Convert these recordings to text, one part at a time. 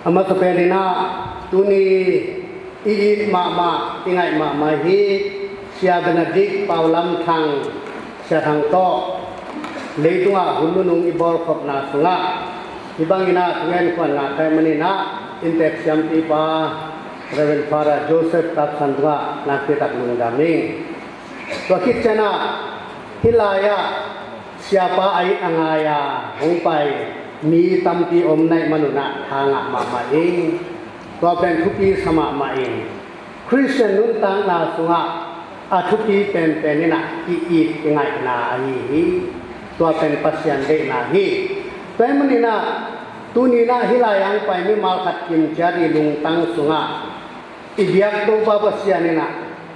ama sapelina tuni ma ingai ma hi sia benadik paulam thang sia thang to leitunga hununung ibor khopna sunga ibangina tungen kwan na kai manina intek siam tipa Reverend Father Joseph Taksandwa nakita nung daming to kitchana hilaya siapa ai angaya hongpaiมีตำปีอมในมนุษย์ทางมาเองก็เป็นทุกีสมามาเองคริสเตียนนุ่นต่างนาสุงะทุกีเป็นนี่นะอีกยังไงนาอันนี้ตัวเป็นปัจจัยเด็กนาฮีแต่มันนี่นะตัวนี้นะฮิลายังไปไม่มาขัดกินจารีลุงตั้งสุงะอีเบียกตัวปัจจัยนี่นะ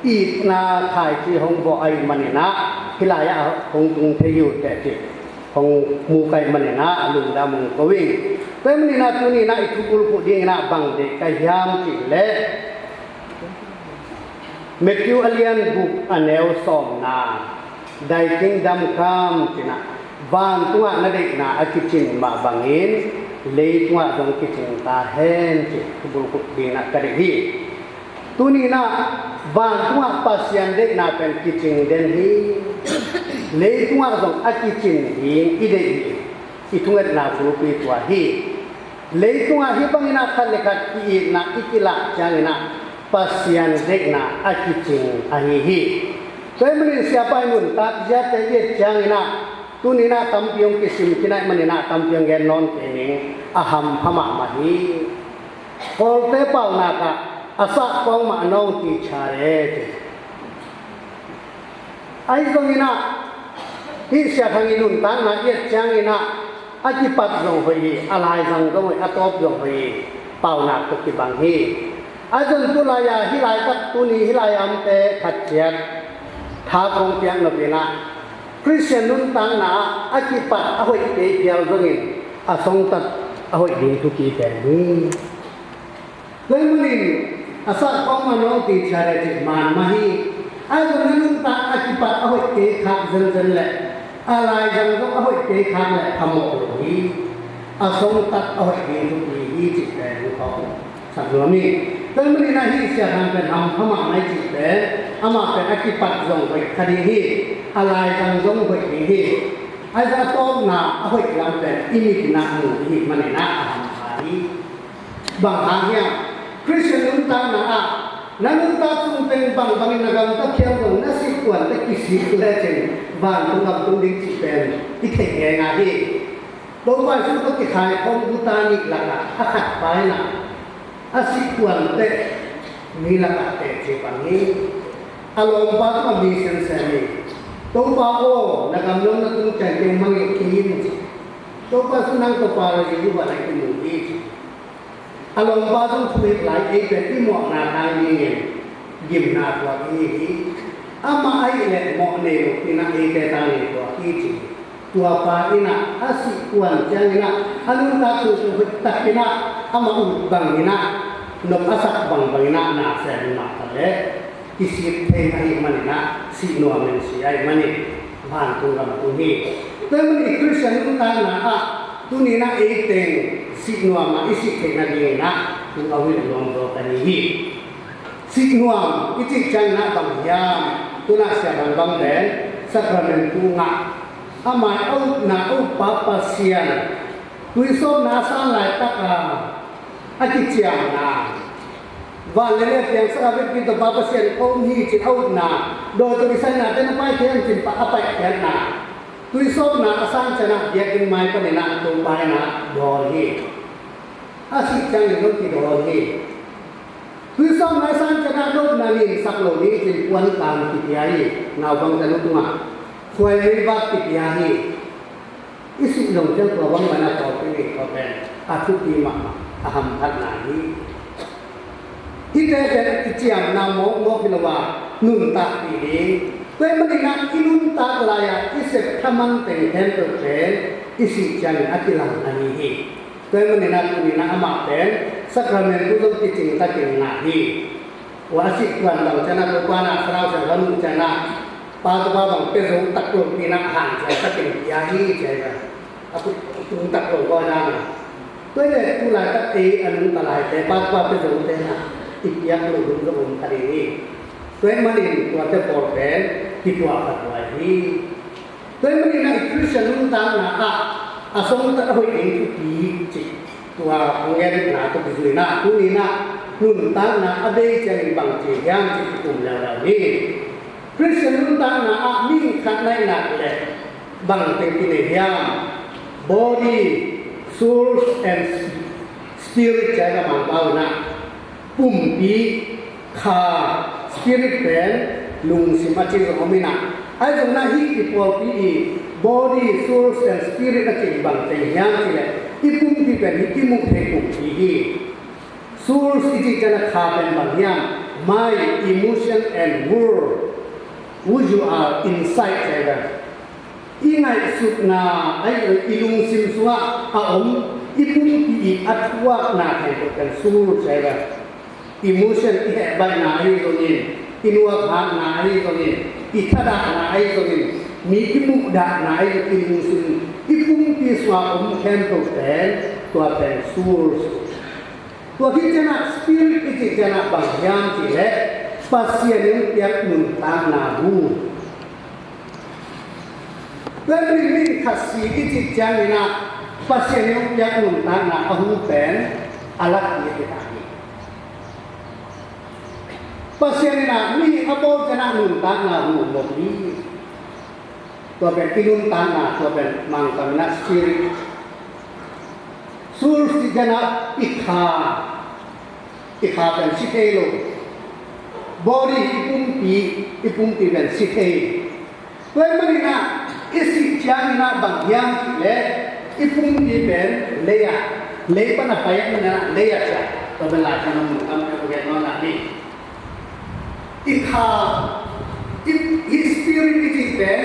อีกนาขายที่ห้องบ่ไอมันนี่นะฮิลายะคงตุงเทยุแต่จิของมูไก่มันเนี่ยนะลุงดำมุงกวิ่งแต่มันนี่นะตัวนี้นะอีทุกคนพูดดีนะบังเด็กไก่ยามจิเล่เมทิวอเลียนบุกอันเอลสอมนาได้กิงดำคำจินะวานตัวนั่นเด็กนะอากิจินมาบังเอินเลยตัวจงกิจินตาเห็นจิทุกคนพูดดีนะกระดิ่งฮีตัวนี้นะวานตัวปัสยันเด็กนะเป็นกิจินเดนฮีเลยตัวจงอากิจินฮีอีเด็กอีทุ่งเอ็ดนาฟูปีตัวฮีเลยตัวฮีบังอินาคันเลกัดอีนะอีกิละจังนะpasien dekna akicing ahihi toy meni siapa imun tak jate ye jangina tunina tampiong kisim kinai menina tampiong genon kening aham hama mahi kolte pau naka asa kong ma nong ti chare ai zongina hi sia thangilun tang na ye jangina akipat jong hoi alai jang jong atop jong hoi pau na to ki bang hi ajan tulaya hilai kat tuni hilai amte khachiat tha kong piang na bina Christian nun tang na akipat ahoi te pial jongin asong tat ahoi ding tu ki te ni lemunin asa kong manong ti chare ti man mahi ajan nun tang akipat ahoi te khak zen le alai jang jong ahoi te khak le khamok hi asong tat ahoi ding tu ki hi ti te ni ko saklomiแต่เมื่อนี้นะฮีเสียทางเป็นทำขมาไม่จิตแต่อามาเป็นอากิปัดจงไปคดีฮีอะไรจังจงไปฮีไอ้จะต้มนาเอาไปกลางเป็นอิมิตนาหมู่ฮีมันนี่นะอาหารขายบางครั้งเนี่ยคริสเตียนนุ่งตาหนานั่นนุ่งตาจุงเป็นบางนักการตะเคียนของนักสิกวนตะกิสิกเลเจนบางตุงกับตุงดิ้งจิตเป็นที่เข่งแงาฮีตัวไปสุดก็ติดขายของบุตานิกละกันขัดไปนะasik kuante nila kate cipani alompa ko mission sani to pa ko nagamlong na tung chante mangi kin to pa sunang to para ji ba lai kin ni alompa tung thuit lai e pe ti mo na ta ni gim na ko ni ama ai le mo ne ko tina e te ta ni ko ki chi tua pa ina asik kuan jangina anu ta su ta ina ama bang ina nom asak bang ina na se ma tale kisip the ai manina si no men si ai mani ban tu ram tu ni te mani Christian ta na a tu ni na e te si no ma isi the na ni na tu awi long do ta ni hi si no iti chang na bang ya tu na se bang bang le sakramen tu nga amai au na au pa pa sian tu so na san lai ta ka akichiang na valere piang sa abit pito baba sian om hi chi out na do to bisan na ten pai thian chin pa apai thian na tu so na asan chana yakin mai pa ne na tu pai na do hi asi chang ni ro ki do hi tu so na san chana do na ni sak lo ni chin kwan tam ki tiai na bang ta lu tu ma khoi ri ba ki tiai isi long chang ko bang mana to ki ko ben athu ti ma aham phat na ni ite ke itiam na mo philawa nun ta pi ni te mani na inun ta la ya isep thaman te hen to te isi chang akilang ani hi te mani na ni na ama ten sakramen tu dong kiching ta king na hi wa si kwan dang chana ko kwana sarau sa han chana pa to ba bang pe rong tak lo pi na han cha ta king ya hi cha ga aku tung tak lo ko na ตัวเนี่ยตุลาตัดเออันนั้นตลายแต่ปากว่าเป็นสงเตนะอีกอย่างหนึ่งก็ผมทะเลนี้ตัวมันนี่ตัวจะปลอดภัยที่ตัวขัดไว้ที่ตัวมันนี่นะคริสเตียนนุ่งตามนะอาสมตัดเอาเองทุกปีจิตัวเงินนะตัวบิสเลยนะตัวนี้นะนุ่งตามนะอดีตจะมีบางทีอย่างที่กลุ่มเรานี่คริสเตียนนุ่งตามนะมีขัดในหนักเลยบางทีที่เนี่ย body soul and spirit ใจกับมันเบานะปุ่มปีขา spirit เป็นลุงสิมาจิโรมินะไอ้ตรงนั้นที่พวกปี body soul and spirit ก็จะบางทีอย่างที่เลยที่ปุ่มปีเป็นที่มุขให้ปุ่มปี soul ที่จะนักขาเป็นบางอย่าง my emotion and world who you are inside ใจกันอีไงสุดนาไอ้อีลุงซิมสัวอีปุ่มปีอัตวะนาให้เป็นสูรใช่ไหม emotion อีแห่ใบนาไอ้ตรงนี้อีนัวผานาไอ้ตรงนี้อีขดานาไอ้ตรงนี้มีที่มุกดานาไอ้อีลุงซิมอีปุ่มปีสัวแค่ตัวเป็นสูรตัวที่จะนัก spirit ที่จะนักบางอย่างที่แหละปัสยานิยมนุนตามนาบูdan ini kasih itu jangan pasien yang nuntang nak ahupen alat ini kita ni. Pasien ni apa jangan nuntang nak ahupen ni. Tua nuntang nak tua mangkam nak spirit. Sul si jangan ikha pen sikelo. Body ipumpi pen sikelo. Tua ni nak isi jangan bagian le ipung di ben leya lepa na payak na leya cha to bela cha no kam ko ge no na ni ikha spirit di ben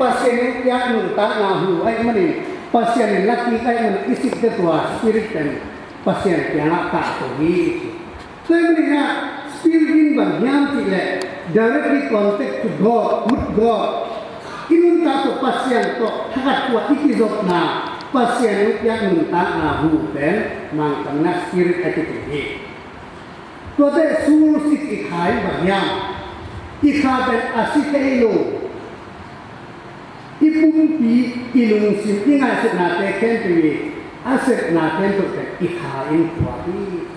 pasien yang nunta na hu ai mani pasien laki kai man isi ke tua spirit ben pasien yang ka to hi so ni na spirit in bagian ti le directly contact to God with God inun tato pasien to hakat kuat ikizot na pasien yang minta na hupen mangkang na spirit attitude to te susit ikhai bagyang ikhaben asitelo ipumpi ilungsim inga sit na te kentri aset na kento te ikhain kuati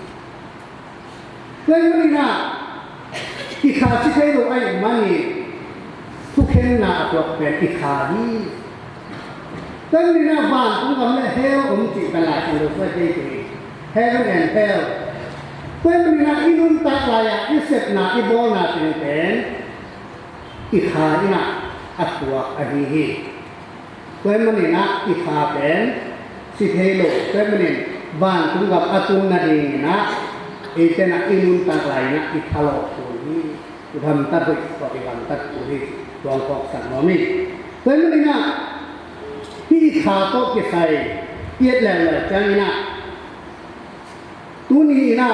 kaya na ikasitelo ay maniทุกเห็นหน้าตัวเป็นอีกขาดีตั้งนี่หน้าบ้านผมก็ไม่เฮลผมจีบเป็นหลายคนเลยว่าได้ดีเฮลแอนเฮลตั้งนี่หน้าอีนุ่นตาลายอีเสพหน้าอีบอลหน้าเป็นอีกขาดีหน้าอัตัวอดีฮีตั้งนี่หน้าอีกขาเป็นสิเฮโลตั้งนี่บ้านผมกับอัตุนนาดีนะอีเจน่าอีนุ่นตาลายนะอีทะเลาะตัวนี้ทำตัดด้วยปฏิบัติตัดตัวนี้ลองบอกสักหน่อยนี่เป็นยังไงนะที่ขาโต๊ะเกี่ยใส่เกี่ยแล้วเลยจังนะตัวนี้นะ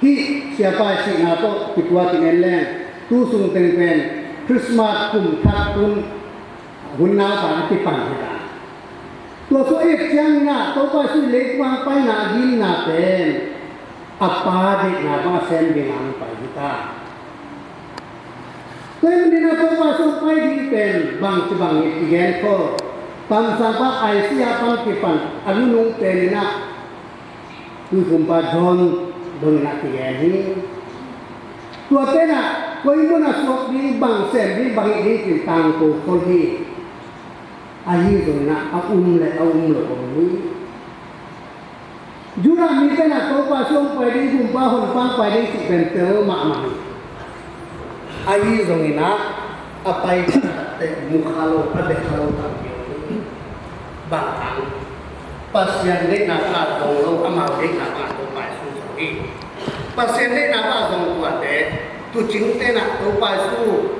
ที่เสียไปสินะโต๊ะปิดว่าที่นั่นแหละตัวส่งเป็นคริสต์มาสกุมทักตุนหุ่นน้าสารที่ปังที่นั่นตัวโซ่เอกจังนะโต๊ะไปสุดเล็กวางไปนาดินนาเป็นอัปปาดินาก็เซนบินังไปที่ตาKaya hindi na pasok ay diten bang tibang itigyan ko. Pansapa ay siyapan kipan alunong teni na. Kumpa John dong na tigyan. Tuwate na, kung mo na sok di bang sen di bang itintang ko kolhi. Ayi dong na aumle omni. Jura mita na to pasok pwede kumpa honpang pwede sikentero maamang. Ayi zongina apa itu mukhalo ada kalau tapi bahkan pasien dek nak dong amal dek nak dong pai su suri pasien dek nak dong kuat dek tu cingte nak dong pai su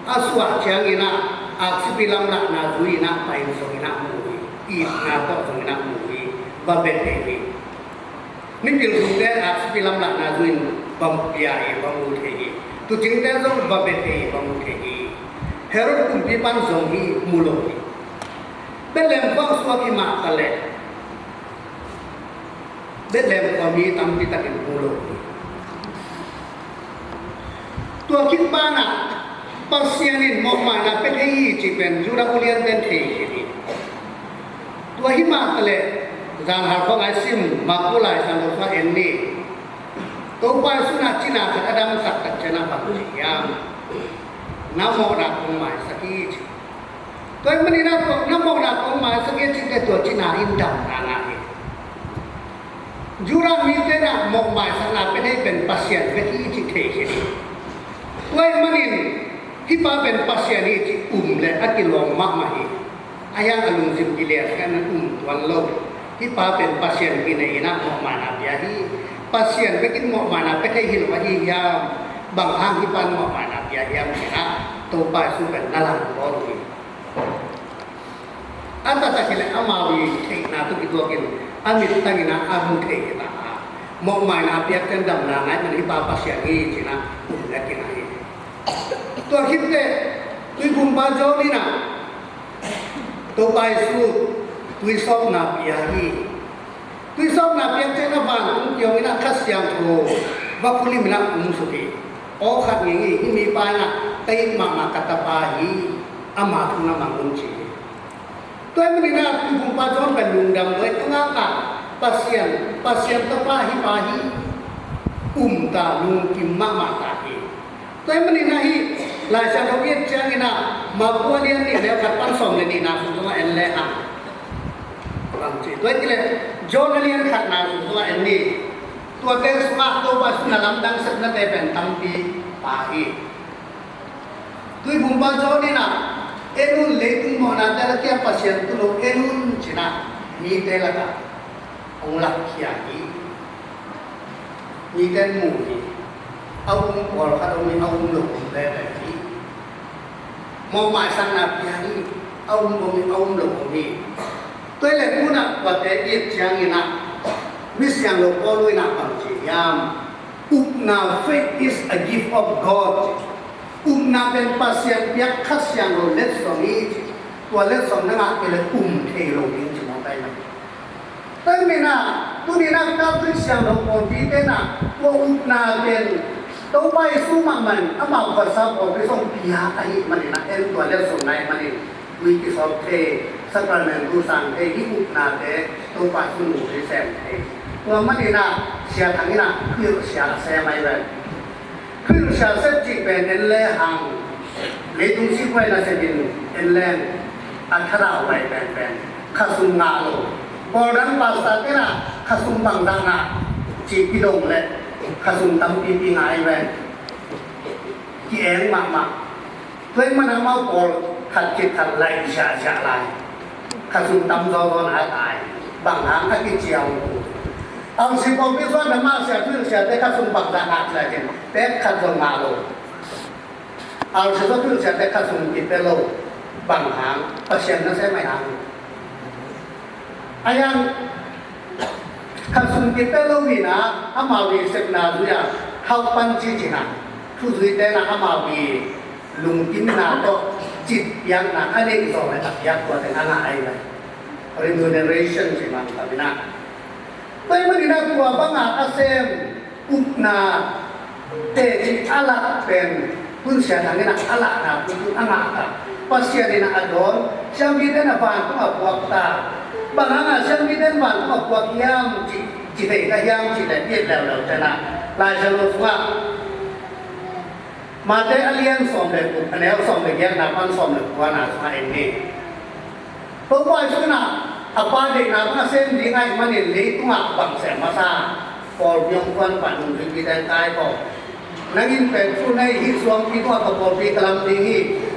aswa ciangina aksi bilang nak nazui nak pai zongina mui is nak zongina mui babet ini ni bil sudah aksi bilang nak nazui bam piai bam uthi tu cingte zong babete bangkei herod kumpi pan zonghi muloi belem bang suaki makale Bethlehemก็มีตามที่ตะกินโลกตัวคิดบ้างนะปัสยานินมองมานะเป็นไอ้จีเป็นจุดอุเลียนเป็นเทียนี่ตัวหิมะทะเลจางหาของไอซิมมากุลายสันโดษว่าเอ็นนี่ตัวไปสุนัขจีน่าขัดดำสักกัจจนาปัจจัยามน้ำมองรักองหมายสักทีตัวมันนี่นะตัวน้ำมองรักองหมายสักทีแต่ตัวจีน่าอินดำนานาเนี่ยจุดมีแต่นะมองหมายสักนาเป็นให้เป็นปัสยานเป็นที่จีเทียนี่ตัวมันนี่ที่ป้าเป็นปัสยานี่จีเลยอากิลองมากมาฮีอายังอารมณ์จิมกิเลสกันวันโลกที่ป้าเป็นปัสยานกินในนักมองมานาบิยาฮีปัสยานไปกินมองมานาไปให้หินวะฮียามบางครั้งที่ป้ามองมานาบิยาฮีมนะตัวป้าสู้เป็นนั่งบอลวีอันนั้นที่เลยอามาวีเทน่าตุกิตัวกินอามิตตั้งนะอาบุเทนะมองมานาบิยากันดำนาไงมันที่ป้าปัสยานี่จีนะเลยกินอะไรตัวคิดเตะตุยบุญบาจอนี่นะตัวไปสู้ตุยสอบนับยาฮีตุยสอบนับยังเจ้าบ้านตุ้งเกี่ยวนี่นะขัดยังโตวัคคุลิมินะมุสุกีโอ้ขัดอย่างนี้ที่มีไปนะเตยมากัตปาฮีอามาทุนามังอุนจีตัวมันนี่นะตุยบุญบาจอเป็นลุงดำเลยตั้งแต่pasien terpahi pahi ta lung kim mama tahiตัวมันนี่นะฮีลายชาดวิจางนะมาบัวเลียนนี่แล้วขัดปั้นสองเลยนี่นะสุดท้ายเอ็นเล่ฮะบางทีตัวที่เลยโจนเลียนขัดนะสุดท้ายเอ็นนี่ตัวเตสมาตัวบัสนาลำดังสักนั่นเองเป็นตั้งปีปาฮีตัวบุญบาโจนี่นะเอ็นุนเล็กมอนาแต่ละแค่ปัสยันตุโลเอ็นุนจีน่ามีเตละกันองลักขียาฮีมีเตนมูฮีเอาพอเราเอาเอาหลงได้แบบนี้มองหมายสังนับอย่างนี้เอาหลงนี่ตัวเล็กพูดนะว่าแต่เอียดจังนี่นะมิสยังหลงก็ลุยนะบางทียามอุปนา faith is a gift of God อุปนาเป็นภาษาเปียกขัดยังเราเล็ดสองนี้ตัวเล็ดสองนั่นเป็นเทโลกินจิมองได้ไหมแต่ไม่นะตัวนี้นะการที่ยังหลงคนที่เต้นะว่าอุปนาเป็นตัวไปสู้มันอามาภาษาบอกไปส่งพิยาไอ้มันนี่นะเอ็นตัวเล็กส่งในมันนี่วิกิสอบเทสักประเมินดูสั่งเทที่อุปนาเทตัวไปสู้หนูที่แซมเทตัวมันนี่นะเสียทางนี้นะคือเสียเสียไม่เลยคือเสียเสียจีเป็นเอ็นเล่หังเลตุสิบไว้นะเสดินเอ็นเล่อัคราไว้เป็นข้าสุงงาโลพอดังภาษาเทนะข้าสุงบังดังนะจีพิดงเลยข้าสุนทำปีปีงายไปที่เอ็งมากเพื่อนมันเอามาปอลขัดจิตขัดไหลชาไหลข้าสุนทำโซนหายตายบางครั้งข้ากินเจียวเอาสิบปีส่วนธรรมะเสียชื่อเสียแต่ข้าสุนบังดังอะไรเช่นแต่ข้าสุนมาโลเอาสิบปีเสียแต่ข้าสุนกินแต่โลบางครั้งประเชียนนั่นใช่ไหมนะอายังข้าศึกที่เตลูวีนะอามาวีเสกนาดูยาเข้าปัญจีจีนะทุกทีแต่นะอามาวีลุงกินนาโตจิตยังนะอันนี้ก็ไม่ตัดยักตัวแต่งานอะไรเลย remuneration ใช่ไหมครับนะแต่เมื่อกี้นะตัวบางอาเซมอุปนาเตจิอาลักเป็นผู้เสียทางนี้นะอาลักนะผู้อาลักนะปัสเซียนี่นะอดอนเชื่อมีแต่นะฟังก็มาปวดตาบางครั้งเชื่อมีแต่ฟังก็มาปวดยามจิตเอกยามจิตเดียดแล้วจะนะลายจะรู้ว่ามาแต่อเลียนสมเด็จอันนี้สมเด็จยังนับวันสมเด็จวันอาสมาเองนี่ตัวไปสุดนะอาปาเด็กนับมาเส้นดีไงมันนี่เลี้ยงมาบังแสงมาซาพอเลี้ยงวันปั่นหนุ่มที่ได้ตายก็นักอินเป็นผู้ในฮิสวงที่ว่าตะโกนปีกลำดีฮี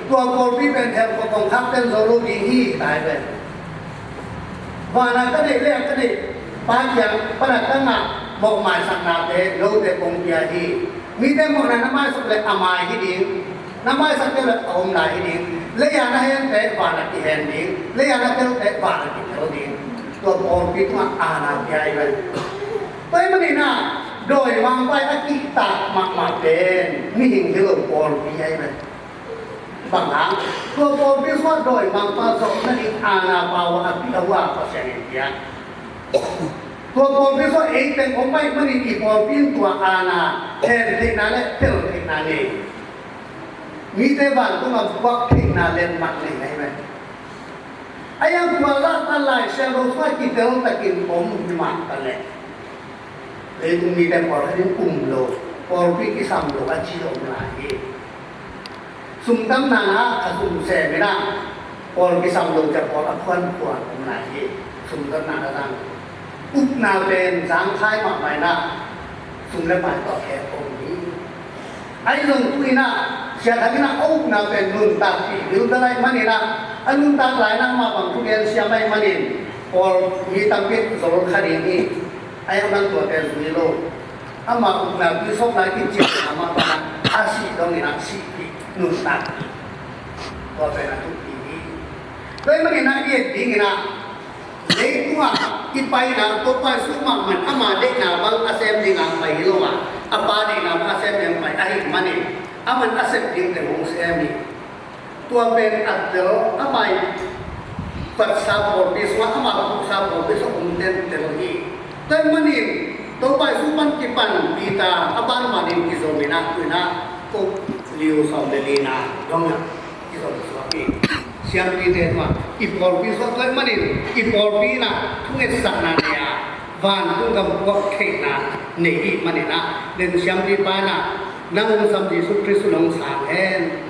ตัวโกนปีเป็นแถบของทัพเต้นโซโลดีฮีตายไปวันนั้นก็ได้เรียกก็ได้ป้าอย่างประหลัดตั้งมาบอกหมายสังนาเตโลเตปงเบียฮีมีแต่หมดนั้นน้ำไม้สักเล็กอามายฮีดิ้งน้ำไม้สักเล็กอมได้ฮีดิ้งเลี้ยงนั่นเองแต่วานักที่เห็นดิ้งเลี้ยงนั่นแต่วานักที่เขาดิ้งตัวโกนปีตัวอาณาเบียฮีไปไปมันนี่นะโดยวางไปอากิตามาเป็นมีหิ่งที่เราโกนปีฮีไปบางครั้งตัวโกนปีส่วนโดยวางไปสองนั่นเองอาณาบาวะอภิอวะภาษาอินเดียตัว ตัวปอลพิโซเองเป็นผมไม่มันอีปอลพินตัวอาณาแทนเทนาและเทลเทนาเองมีแต่บ้านต้องมาบักเทนาเล่นมัดเลยไหมไอ้ยังตัวละอะไรเชลล์ว่ากินเดิมตะกินผมมัดกันเลยเลยตรงนี้แต่ปอลที่อุ้มโลปอลพิกิสัมโลอาชีพองลายสุ่มตั้งนานะสุ่มเสไม่ได้ปอลพิสัมโลจะปอลอักวันขวานองลายสุ่มตั้งนาตั้งอุปนาเป็นสางท้ายมาใหม่นะสุ่มและหมายต่อแค่องนี้ไอ้ลงคุยนะเสียทางนั้นอุปนาเป็นนุ่นตาปีหรืออะไรมันนี่นะอันนุ่นตาหลายนั่งมาบางทุกอย่างเสียไม่มันนี่พอมีตั้งเป็นสรุปคดีนี้ไอ้ยังตัวเป็นสุนิโลอามาอุปนาพิศพลายกิจอามาปะอาชีตรงนี้นะชีพนุ่นตาตัวเป็นทุกทีนี้โดยมันนี่นะเรียกดิ้งนะเด็กตัวที่ไปนะตัวไปสู้มันอามาเด็กนะบางอาเซมดิ้งไปโลอ่ะอาปาดิ้งนะอาเซมดิ้งไปไอ้มันนี่อามันอาเซมดิ้งแต่ของเซมีตัวเป็นอัดเดียวอาไปปัสสาวะพิสวะอามาปัสสาวะพิสวะอุ้มเต็มเต็มที่แต่มันนี่ตัวไปสู้มันกี่ปันปีตาอาปานมันนี่กิโซมินะคุยนะก็เลี้ยวสาวเดลีนะดงนะกิโซมิสวะพี่siang di desa, ipol pisau tu mana ni? Ipol pina, tungai sana dia, van tu kam buat kena, ni mana na? Dan siang di mana, nang sam di sutri sulung sangen,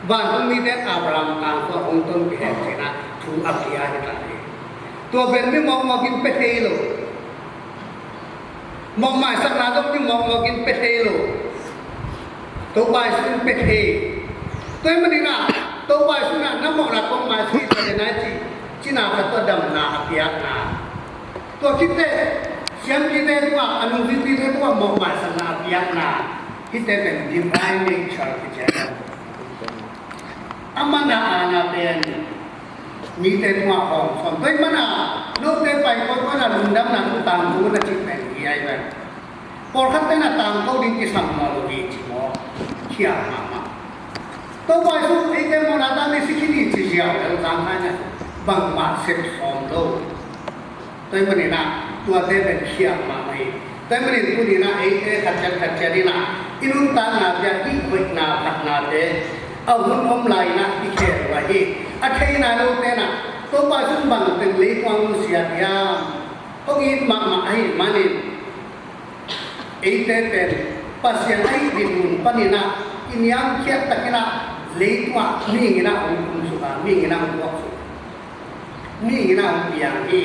van tu ni dia Abraham angkor untuk biar cina, tu apiah kita ni. Tua benar mau makin petelo, mau masak nado ni mau makin petelo, tu baik pete, tu mana na?ตัวไปสุนัขน้ำมันรักมาที่จะได้จีน่าก็ตัวดำนาเปียกนาตัวคิดเต้เสียงคิดเต้ตัวอนุสิทธิ์เต้ตัวมองมาสนาเปียกนาคิดเต้เป็น divine nature ที่เจ้าอามันนาอาณาเป็นมีเต้ตัวของสอนตัวมันน่ะลูกเต้ไปคนว่าเราดุนดำนาตุตังกูน่ะจิตเป็นยังไงบ้างพอขั้นเต้น่ะตังเขาดิ้งกิสัมมาโลดีจิโมเขียมาตัวไปสู้ไอ้เจ้าโมนาตาไม่สิคิดดีจริงๆแล้วตามให้เนี่ยบางมาเสพสองโลตัวมันนี่นะตัวเต้เป็นเชี่ยมาไหมตัวมันนี่ตัวนี้นะไอ้ขัดจันนี่นะอินุนตานาจะอีกวินาพัฒนาเต้เอาหุ่นอมไหลนะที่เขียนไว้อันเทน่าโลเต้นะตัวไปสู้บางเป็นเลี้ยงเสียยามพวกนี้มาไอ้มันนี่ไอ้เต้เป็นปัสยาไอ้ดิบุนปนินะอินยังเขียนตะกินะleitwa mi ngina ung suka mi ngina ung wak suka mi ngina ung piang i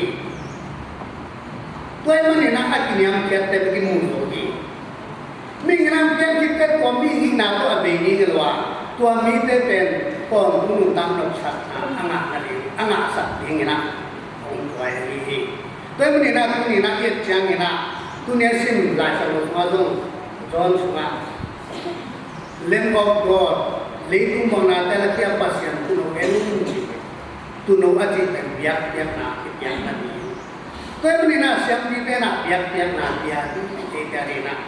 tuai mani na akin yang kiat te bagi musuh i mi ngina piang kita ko mi ngina to abe ni ngelwa tua mi te pen kon ung tang nok sat angak ngali angak sat ngina ung tuai i tuai mani na tu ni na kiat chang ngina tu ni sim lai sa lo ma zong John sunga Lamb of God Leitung mana telah tiap pasien tuno elung tuno aji dan biak na biak tadi. Kau menina siang di tena biak na biak itu dari na.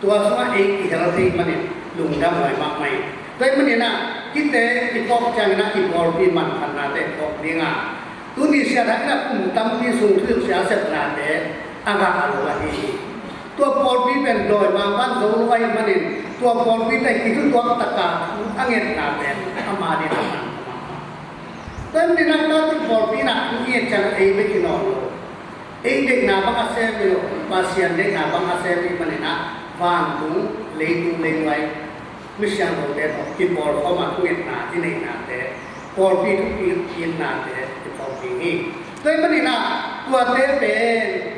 Tua semua ikhlas mana lungdam mai mak mai. Kau menina kita ikut jangan ikut biman karena tekok dengar. Tu ni siapa nak umtam di sungguh siapa nade agak alu lagi. Tua polpi pen doi makan zong luai manin. Tua polpi tak itu tua takkan angin nade amadi nama. Tapi di nak tu polpi nak ini jangan bikin orang. Dek nama asal bilo pasien dek nama asal bi manina vantung leitung lengwai. Misal hotel ki pol koma kuit na ini nade. Polpi tu in nade polpi ini. Tapi manina tua tepen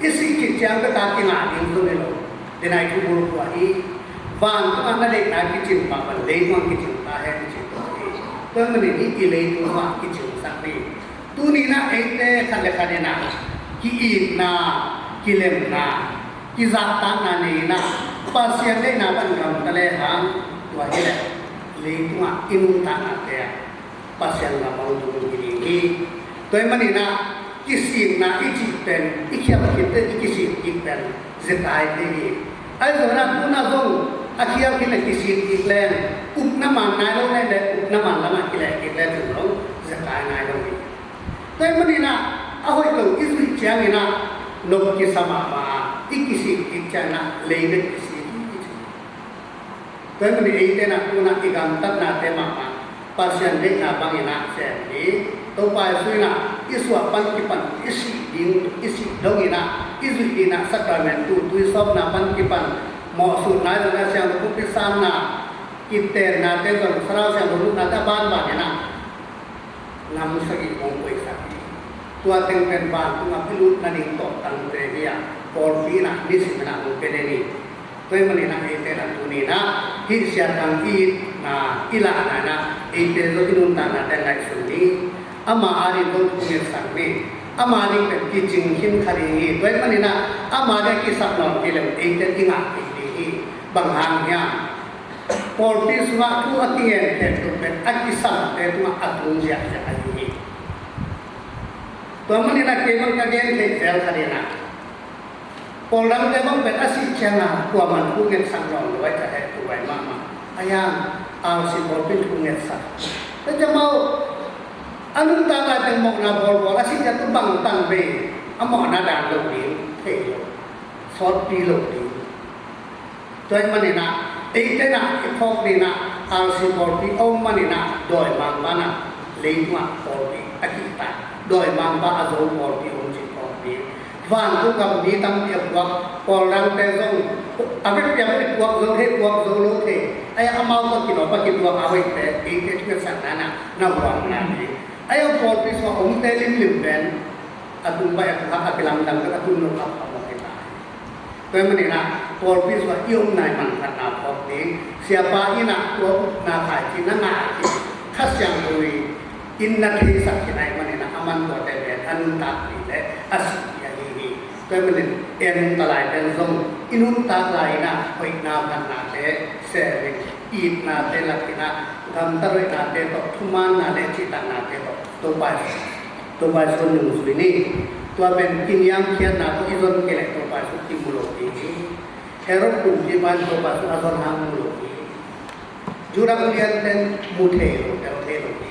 isi kicang kita kena itu melo. Denai tu buruk wahai. Bang tu anda dek nak kicim papan, leitung kicim tahe kicim tahe. Tu anda ni leitung wah kicim sakti. Tu ni na ente kade na, ki na, kilem na, ki zatan na ni na. Pasien dek na pan ram telehang tu aja leitung wah inun tanah dia. Pasien na mau tu begini. Tu anda ni na kisim na ijipen, ikiam kita ikisim ijipen zetai ini. Ayo orang pun nazong akhir kita kisim iklan, upnaman nailo nade upnaman lama kita iklan tu zetai nailo ni. Tapi mana aku itu isu jangan na nop ki sama ma ikisi ikchana leide kisi kan ni ite na kuna igam tat na te ma pasien de na bangina se ni to pa suina iswa pan ki pan isi ding isi dongina isu ina sakramen tu sob na pan ki pan mo su na na siang ku pi sam na kiter na te kon sarau siang lu na ta ban ba na nam sagi mong koi sa tua teng pen ban tu ngapilut na ning to tang te dia por pi na ni si na mu pe ni koi mani na ite na tu ni na hi sia tang i na ila na ite lo inun ta na te lai su ni ama ari do tu ni sang ni ama ni pe ki jing him khari ni koi mani na ama de ki sap no ki le ite tinga ki bang hang ya por pi suwa tu atien te tu pe akisam te tu atun sia ja ai Tuan na kemang kagen ke sel karena. Polang kemang bet asik cina kuaman kunget sangrong luai cahaya tuai mama. Ayam al si bolpin kunget sa. Tapi mau anu tanga tengok na bol asik jatuh bang tang be. Amo na dan lokin helo. Sot pi lokin. Tuan na ite na ipok ni na al si bolpin om na doi mang mana lima bolpin akita. Doi mamba azo por pi on chi por pi van tu kam ni tam tiap wak por rang te zong avek tiap ni wak zong he wak zong lo the ay amau ko kino pa kin wak awek te e te tu sa na wang na ni ay por pi so om te lim lim ben atung ba at ha apilang dang ka tun no ap ap kita ko mani na por pi so iom nai man ka na por pi siapa ina ko na khai chi na na khas yang lui inna kisa kinai mani na aman ko te anun tak ni le asya hi ko mani en talai ten zong inun tak lai na hoi na kan na te se it na te lakina tham taroi na te to thuman na le chi ta na te to ba son nu su ni to ben kinyam khian na to izon ke le to ba su ki mulo ti hero kun ji ban to ba su azon ham mulo ti jura kulian ten muthe lo te lo ti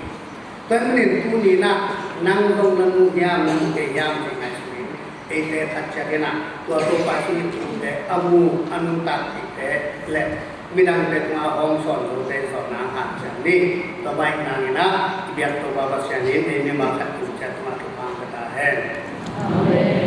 Kemudian tu ni nak nang dong nang yam nang ke yam dengan sini. Ite kaca kena tua tu pasti tu de amu anu tak ite le bidang de ma hong son tu de son na hat jadi terbaik nang ina biar tu bapa sian ini makan tu cat ma tu pang kata hen. Amen.